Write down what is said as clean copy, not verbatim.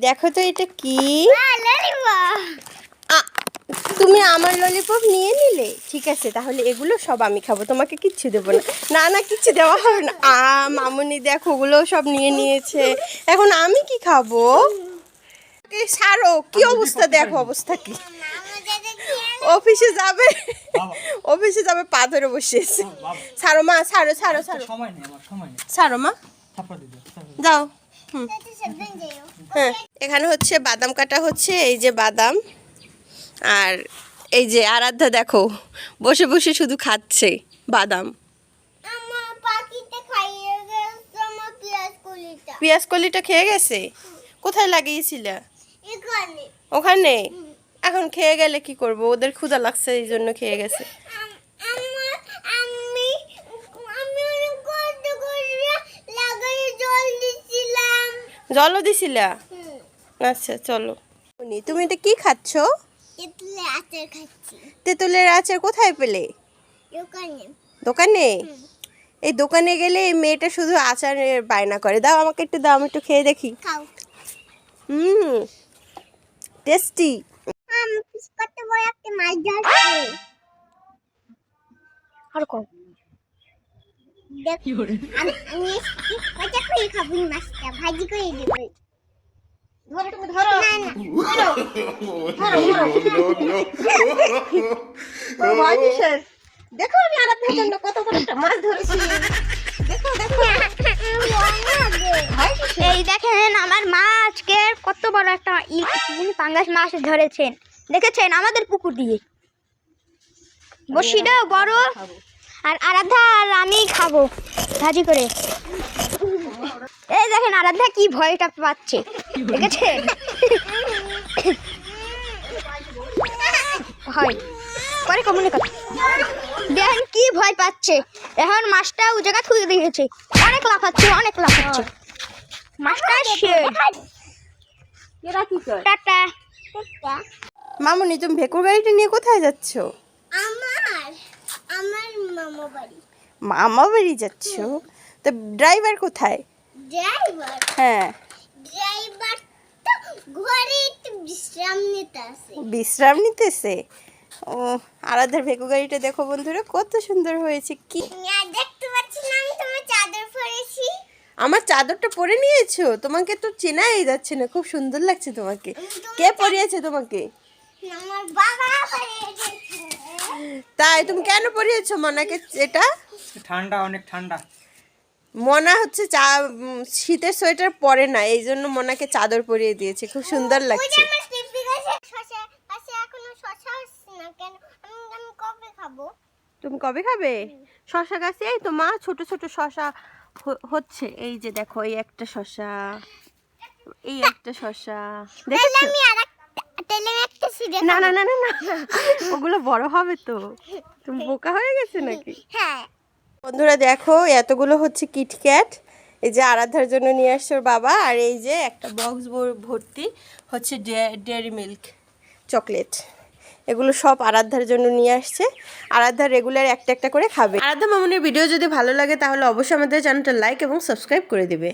দেখো তো এটা কি? তুমি আমার ললিপপ নিয়ে নিলে, ঠিক আছে তাহলে এগুলো সব আমি খাবো, তোমাকে কিচ্ছু দেবো না। না না কিচ্ছু দেওয়া হবে না। মামুনি দেখো ওগুলো সব নিয়ে নিয়েছে, এখন আমি কি খাবো? ছাড়ো, কি অবস্থা দেখো, অবস্থা কি। অফিসে যাবে, অফিসে যাবে পা ধরে বসেছে। ছাড়ো মা, ছাড়ো ছাড়ো ছাড়ো, ছাড়ো মা, যাও। হ্যাঁ, এখানে হচ্ছে বাদাম কাটা হচ্ছে, এই যে বাদাম। আর এই যে আরাধ্যা দেখো বসে বসে শুধু খাচ্ছে বাদাম। পেঁয়াজ কলিটা খেয়ে গেছে? কোথায় লাগিয়েছিল? ওখানে। এখন খেয়ে গেলে কি করব, ওদের ক্ষুধা লাগছে এই জন্য খেয়ে গেছে। জলও দিছিলা? আচ্ছা চলো। তুমি এটা কি খাচ্ছ? তেঁতুলের আচার কোথায় পেলে? দোকানে। এই দোকানে গেলে এই মেয়েটা শুধু আচারের বায়না করে। দাও আমাকে একটু দাও, আমি একটু খেয়ে দেখি। টেস্টি। আর কম ভাজি করে দেবো। দেখো আমি আরাধ্যার জন্য কত বড় একটা মাছ ধরেছি। এই দেখেন আমার মা আজকে কত বড় একটা পাঙ্গাস মাছ ধরেছেন, দেখেছেন আমাদের পুকুর দিয়ে। বসিটাও বড়, আর আরাধ্যা আর আমি খাবো ভাজি করে। এই দেখেন আরাধ্যা কি ভয়টা পাচ্ছে, দেখেছেন? ভয় পরে কমনে কথা দেখেন কি ভয় পাচ্ছে। এখন মাছটা ও জায়গা থুয়ে দিয়েছে, অনেক লাফাচ্ছে, অনেক লাফাচ্ছে মাছটা। টাটা। মামুনি তুমি ভেকুর গাড়িটা নিয়ে কোথায় যাচ্ছ? আমার মামা বাড়ি। মামা বাড়ি যাচ্ছ? তো ড্রাইভার কোথায়? ড্রাইভার? হ্যাঁ, ড্রাইভার তো ঘরে একটু বিশ্রাম নিতেছে। বিশ্রাম নিতেছে? ও, আরাধ্যার ভেকু গাড়িটা দেখো বন্ধুরা কত সুন্দর হয়েছে। কি দেখতে পাচ্ছি না আমি তোমার চাদর পরেছি? আমার চাদরটা পরে নিয়েছো? তোমাকে তো চেনাই যাচ্ছে না, খুব সুন্দর লাগছে তোমাকে। কে পরিয়েছে তোমাকে? আমার বাবা পরিয়েছে। তাই? তুমি কেন পরিয়েছো মনাকে এটা? ঠান্ডা, অনেক ঠান্ডা। মনা হচ্ছে শীতের সোয়েটার পরে না, এই জন্য মনাকে চাদর পরিয়ে দিয়েছে, খুব সুন্দর লাগছে। তুমি কবে খাবে? শশা গাছে এই তো মা ছোট ছোট শশা হচ্ছে, এই যে দেখো এই একটা শশা, এই একটা শশা, দেখেছো? না না না না না, ওগুলো বড় হবে তো। তুমি বোকা হয়ে গেছে নাকি? হ্যাঁ বন্ধুরা দেখো এতগুলো হচ্ছে কিটক্যাট, এই যে আরাধ্যার জন্য নিয়ে আসছে ওর বাবা। আর এই যে একটা বক্স ভর্তি হচ্ছে ডেয়ারি মিল্ক চকলেট, এগুলো সব আরাধ্যার জন্য নিয়ে আসছে। আরাধ্যা রেগুলার একটা একটা করে খাবে। আরাধ্যা মামুনির ভিডিও যদি ভালো লাগে তাহলে অবশ্যই আমাদের চ্যানেলটা লাইক এবং সাবস্ক্রাইব করে দিবে।